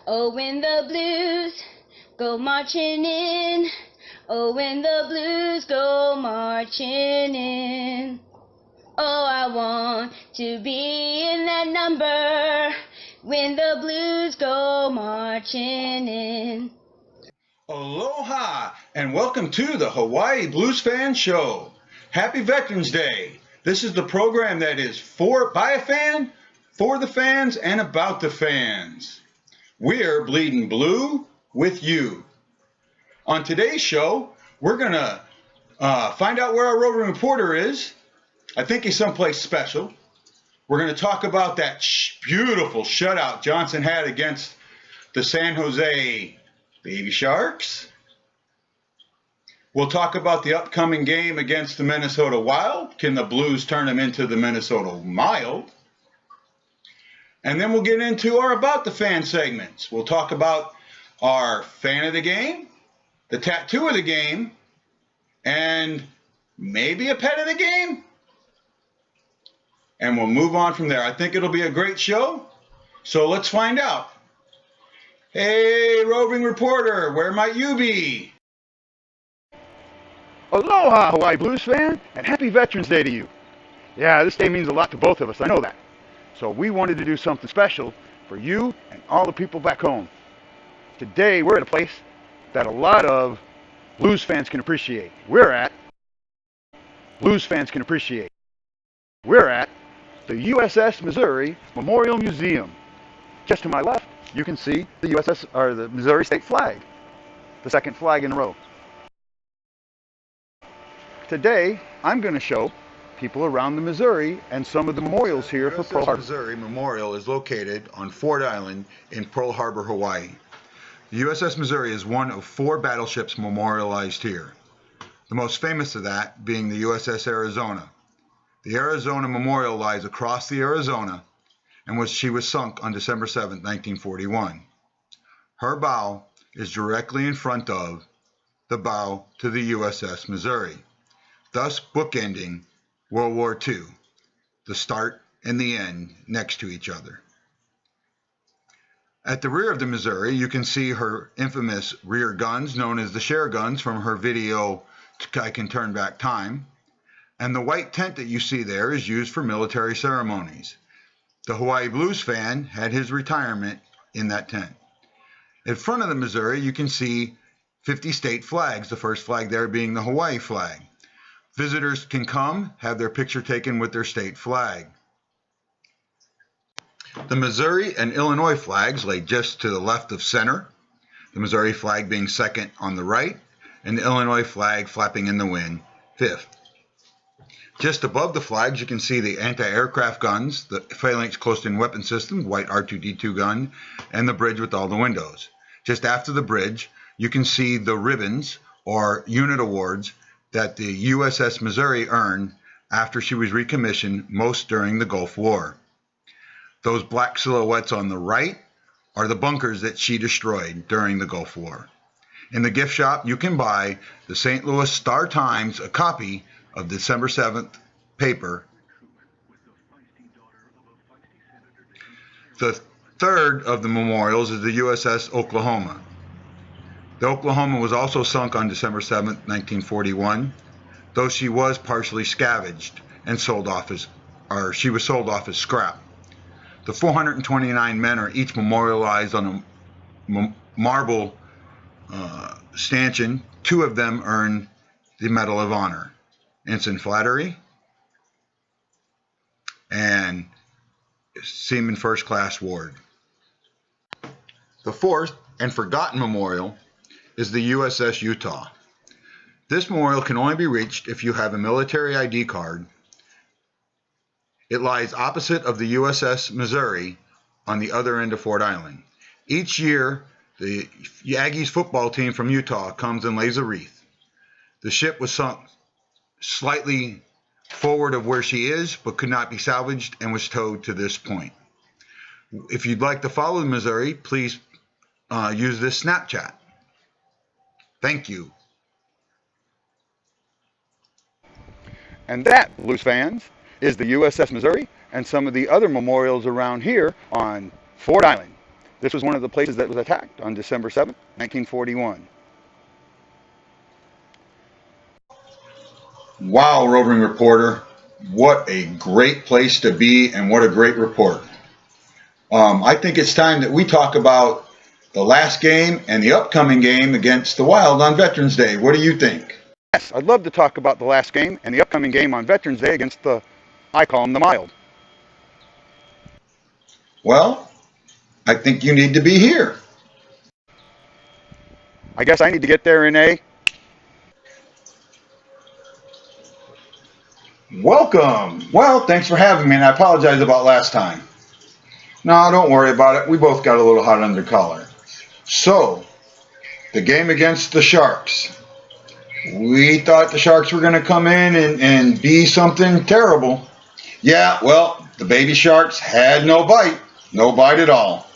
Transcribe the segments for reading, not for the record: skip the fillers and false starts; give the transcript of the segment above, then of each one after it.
Oh, when the blues go marching in. Oh, when the blues go marching in. Oh, I want to be in that number when the blues go marching in. Aloha and welcome to the Hawaii Blues Fan Show. Happy Veterans Day. This is the program that is by a fan, for the fans, and about the fans. We're bleeding blue with you. On today's show, we're going to find out where our roving reporter is. I think he's someplace special. We're going to talk about that beautiful shutout Johnson had against the San Jose Baby Sharks. We'll talk about the upcoming game against the Minnesota Wild. Can the Blues turn them into the Minnesota Mild? And then we'll get into our About the Fan segments. We'll talk about our fan of the game, the tattoo of the game, and maybe a pet of the game. And we'll move on from there. I think it'll be a great show. So let's find out. Hey, roving reporter, where might you be? Aloha, Hawaii Blues fan, and happy Veterans Day to you. Yeah, this day means a lot to both of us, I know that. So we wanted to do something special for you and all the people back home. Today, we're at a place that a lot of Blues fans can appreciate. We're at the USS Missouri Memorial Museum. Just to my left, you can see the the Missouri state flag, the second flag in a row. Today, I'm going to show people around the Missouri and some of the memorials here for Pearl Harbor. The USS Missouri Memorial is located on Ford Island in Pearl Harbor, Hawaii. The USS Missouri is one of 4 battleships memorialized here. The most famous of that being the USS Arizona. The Arizona Memorial lies across the Arizona, and she was sunk on December 7, 1941. Her bow is directly in front of the bow to the USS Missouri, thus bookending World War II, the start and the end next to each other. At the rear of the Missouri, you can see her infamous rear guns, known as the Cher guns, from her video I Can Turn Back Time. And the white tent that you see there is used for military ceremonies. The Hawaii Blues fan had his retirement in that tent. In front of the Missouri, you can see 50 state flags, the first flag there being the Hawaii flag. Visitors can come, have their picture taken with their state flag. The Missouri and Illinois flags lay just to the left of center, the Missouri flag being second on the right, and the Illinois flag flapping in the wind, fifth. Just above the flags, you can see the anti-aircraft guns, the Phalanx close-in weapon system, white R2-D2 gun, and the bridge with all the windows. Just after the bridge, you can see the ribbons or unit awards that the USS Missouri earned after she was recommissioned, most during the Gulf War. Those black silhouettes on the right are the bunkers that she destroyed during the Gulf War. In the gift shop, you can buy the St. Louis Star-Times, a copy of December 7th paper. The third of the memorials is the USS Oklahoma. The Oklahoma was also sunk on December 7th, 1941, though she was partially scavenged and sold off as scrap. The 429 men are each memorialized on a marble stanchion. 2 of them earned the Medal of Honor, Ensign Flattery and Seaman First Class Ward. The fourth and forgotten memorial is the USS Utah. This memorial can only be reached if you have a military ID card. It lies opposite of the USS Missouri on the other end of Ford Island. Each year, the Aggies football team from Utah comes and lays a wreath. The ship was sunk slightly forward of where she is, but could not be salvaged and was towed to this point. If you'd like to follow the Missouri, please use this Snapchat. Thank you. And that, Blues fans, is the USS Missouri and some of the other memorials around here on Ford Island. This was one of the places that was attacked on December 7th, 1941. Wow, roving reporter. What a great place to be and what a great report. I think it's time that we talk about the last game and the upcoming game against the Wild on Veterans Day. What do you think? Yes, I'd love to talk about the last game and the upcoming game on Veterans Day against I call them the Mild. Well, I think you need to be here. I guess I need to get there in a... Welcome. Well, thanks for having me, and I apologize about last time. No, don't worry about it. We both got a little hot under collar. So, the game against the Sharks. We thought the Sharks were going to come in and be something terrible. Yeah, well, the baby Sharks had no bite. No bite at all.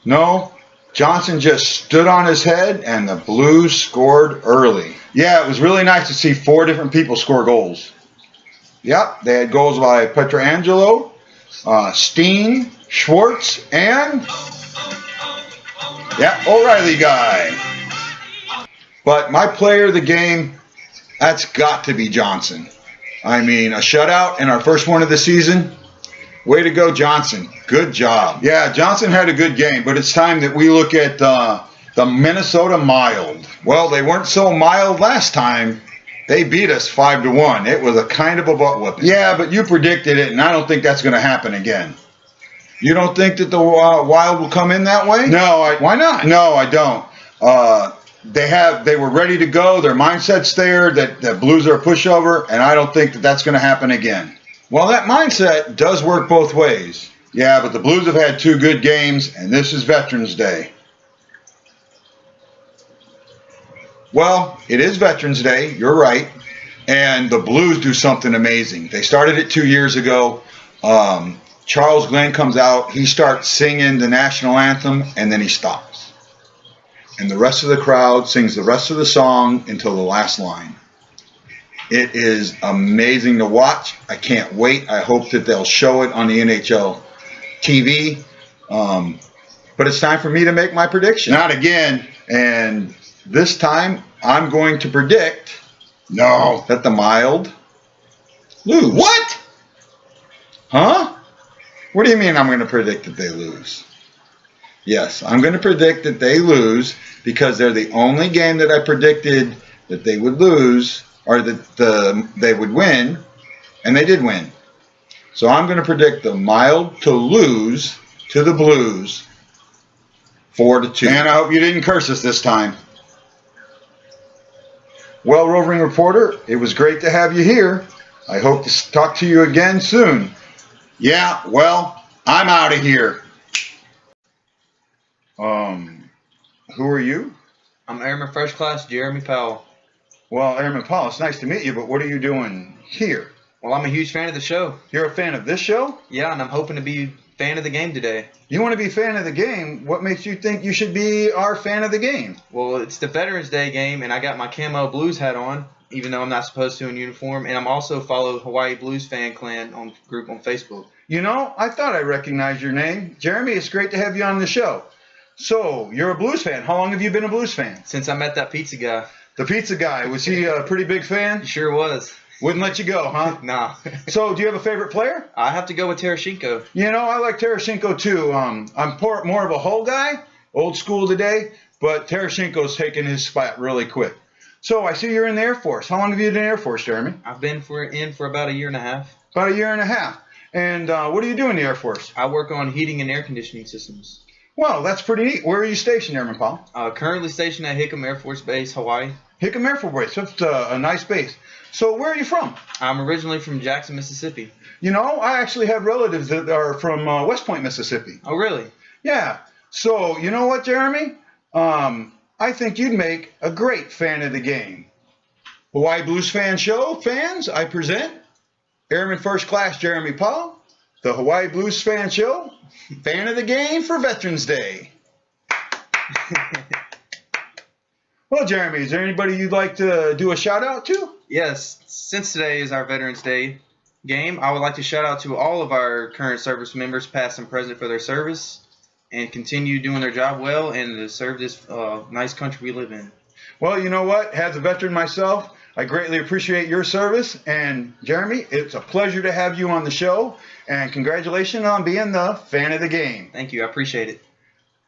No, Johnson just stood on his head and the Blues scored early. Yeah, it was really nice to see 4 different people score goals. Yep, they had goals by Pietrangelo, Steen, Schwartz, and O'Reilly guy. But my player of the game, that's got to be Johnson. I mean, a shutout in our first one of the season. Way to go, Johnson. Good job. Yeah, Johnson had a good game, but it's time that we look at the Minnesota Mild. Well, they weren't so mild last time. They beat us 5-1. It was a kind of a butt whooping. Yeah, but you predicted it, and I don't think that's going to happen again. You don't think that the Wild will come in that way? No. Why not? No, I don't. They were ready to go. Their mindset's there that the Blues are a pushover, and I don't think that that's going to happen again. Well, that mindset does work both ways. Yeah, but the Blues have had 2 good games, and this is Veterans Day. Well, it is Veterans Day. You're right. And the Blues do something amazing. They started it 2 years ago. Charles Glenn comes out. He starts singing the national anthem, and then he stops. And the rest of the crowd sings the rest of the song until the last line. It is amazing to watch. I can't wait. I hope that they'll show it on the NHL TV. But it's time for me to make my prediction. Not again. And this time, I'm going to predict that the Mild lose. What? Huh? What do you mean I'm going to predict that they lose? Yes, I'm going to predict that they lose because they're the only game that I predicted that they would lose or that they would win, and they did win. So I'm going to predict the Mild to lose to the Blues 4-2. And I hope you didn't curse us this time. Well, roving reporter, it was great to have you here. I hope to talk to you again soon. Yeah, well, I'm out of here. Who are you? I'm Airman First Class Jeremy Powell. Well, Airman Powell, it's nice to meet you, but what are you doing here? Well, I'm a huge fan of the show. You're a fan of this show? Yeah, and I'm hoping to be a fan of the game today. You want to be a fan of the game? What makes you think you should be our fan of the game? Well, it's the Veterans Day game, and I got my camo Blues hat on, even though I'm not supposed to in uniform, and I'm also follow Hawaii Blues Fan Clan group on Facebook. You know, I thought I recognized your name. Jeremy, it's great to have you on the show. So, you're a Blues fan. How long have you been a Blues fan? Since I met that pizza guy. The pizza guy. Was he a pretty big fan? He sure was. Wouldn't let you go, huh? Nah. So, do you have a favorite player? I have to go with Tarasenko. You know, I like Tarasenko too. I'm more of a Hull guy, old school today, but Tarasenko's taking his spot really quick. So, I see you're in the Air Force. How long have you been in the Air Force, Jeremy? I've been in for about a year and a half. About a year and a half. And what do you do in the Air Force? I work on heating and air conditioning systems. Well, that's pretty neat. Where are you stationed, Airman Paul? Currently stationed at Hickam Air Force Base, Hawaii. Hickam Air Force Base. That's a nice base. So where are you from? I'm originally from Jackson, Mississippi. You know, I actually have relatives that are from West Point, Mississippi. Oh, really? Yeah. So, you know what, Jeremy? I think you'd make a great fan of the game. Hawaii Blues Fan Show fans, I present Airman First Class Jeremy Paul, the Hawaii Blues Fan Show, fan of the game for Veterans Day. Well, Jeremy, is there anybody you'd like to do a shout out to? Yes, since today is our Veterans Day game, I would like to shout out to all of our current service members, past and present, for their service. and continue doing their job well and to serve this nice country we live in. Well, you know what? As a veteran myself, I greatly appreciate your service. And Jeremy, it's a pleasure to have you on the show. And congratulations on being the fan of the game. Thank you. I appreciate it.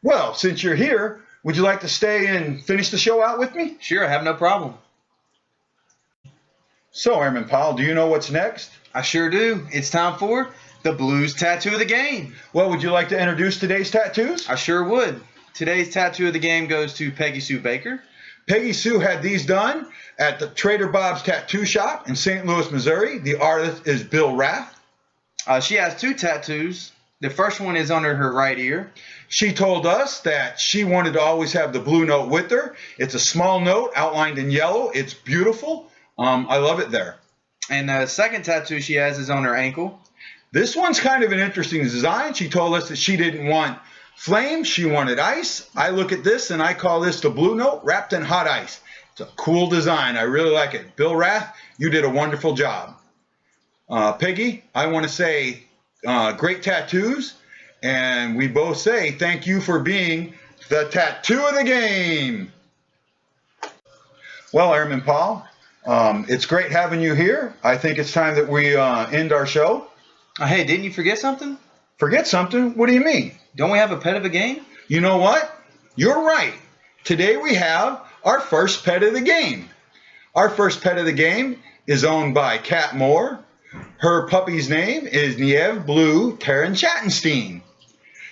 Well, since you're here, would you like to stay and finish the show out with me? Sure, I have no problem. So, Airman Powell, do you know what's next? I sure do. It's time for the Blues Tattoo of the Game. Well, would you like to introduce today's tattoos? I sure would. Today's tattoo of the game goes to Peggy Sue Baker. Peggy Sue had these done at the Trader Bob's Tattoo Shop in St. Louis, Missouri. The artist is Bill Rath. She has 2 tattoos. The first one is under her right ear. She told us that she wanted to always have the blue note with her. It's a small note outlined in yellow. It's beautiful. I love it there. And the second tattoo she has is on her ankle. This one's kind of an interesting design. She told us that she didn't want flames. She wanted ice. I look at this and I call this the blue note wrapped in hot ice. It's a cool design. I really like it. Bill Rath, you did a wonderful job. Peggy, I want to say great tattoos. And we both say thank you for being the tattoo of the game. Well, Airman Paul, it's great having you here. I think it's time that we end our show. Hey, didn't you forget something? Forget something? What do you mean? Don't we have a pet of the game? You know what? You're right. Today we have our first pet of the game. Our first pet of the game is owned by Kat Moore. Her puppy's name is Niev Blue Terran Chattenstein.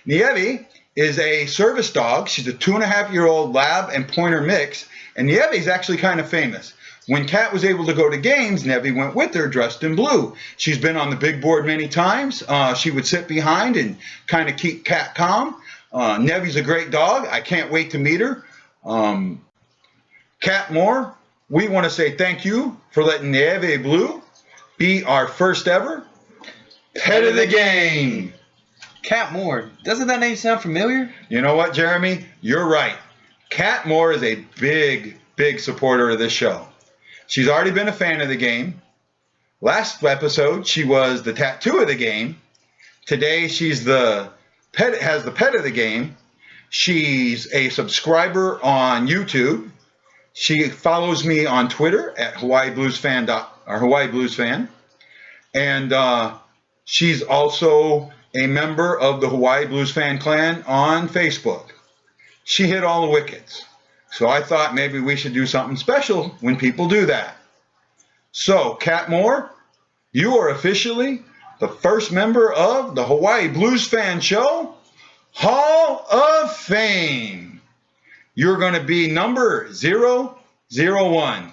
Nievi is a service dog. She's a 2.5-year-old lab and pointer mix, and Nievi is actually kind of famous. When Kat was able to go to games, Nevi went with her dressed in blue. She's been on the big board many times. She would sit behind and kind of keep Kat calm. Nevi's a great dog. I can't wait to meet her. Kat Moore, we want to say thank you for letting Nevi Blue be our first ever pet of the game. Kat Moore. Doesn't that name sound familiar? You know what, Jeremy? You're right. Kat Moore is a big, big supporter of this show. She's already been a fan of the game. Last episode, she was the tattoo of the game. Today, she's the pet, has the pet of the game. She's a subscriber on YouTube. She follows me on Twitter at HawaiiBluesFan. And she's also a member of the Hawaii Blues Fan Clan on Facebook. She hit all the wickets. So I thought maybe we should do something special when people do that. So, Kat Moore, you are officially the first member of the Hawaii Blues Fan Show Hall of Fame. You're going to be number 001.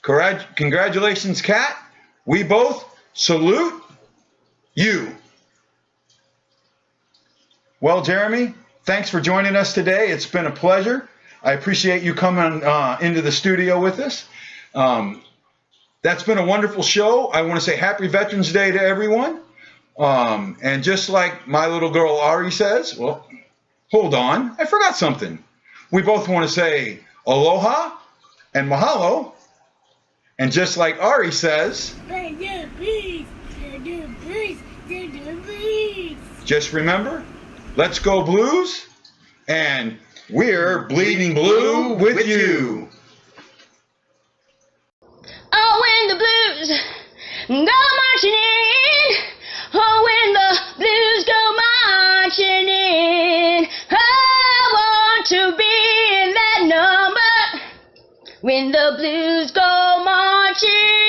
Congratulations, Kat. We both salute you. Well, Jeremy, thanks for joining us today. It's been a pleasure. I appreciate you coming into the studio with us. That's been a wonderful show. I want to say Happy Veterans Day to everyone. And just like my little girl Ari says, well, hold on, I forgot something. We both want to say aloha and mahalo. And just like Ari says, just remember, let's go Blues, and we're bleeding blue with you. Oh, when the Blues go marching in. Oh, when the Blues go marching in. I want to be in that number. When the Blues go marching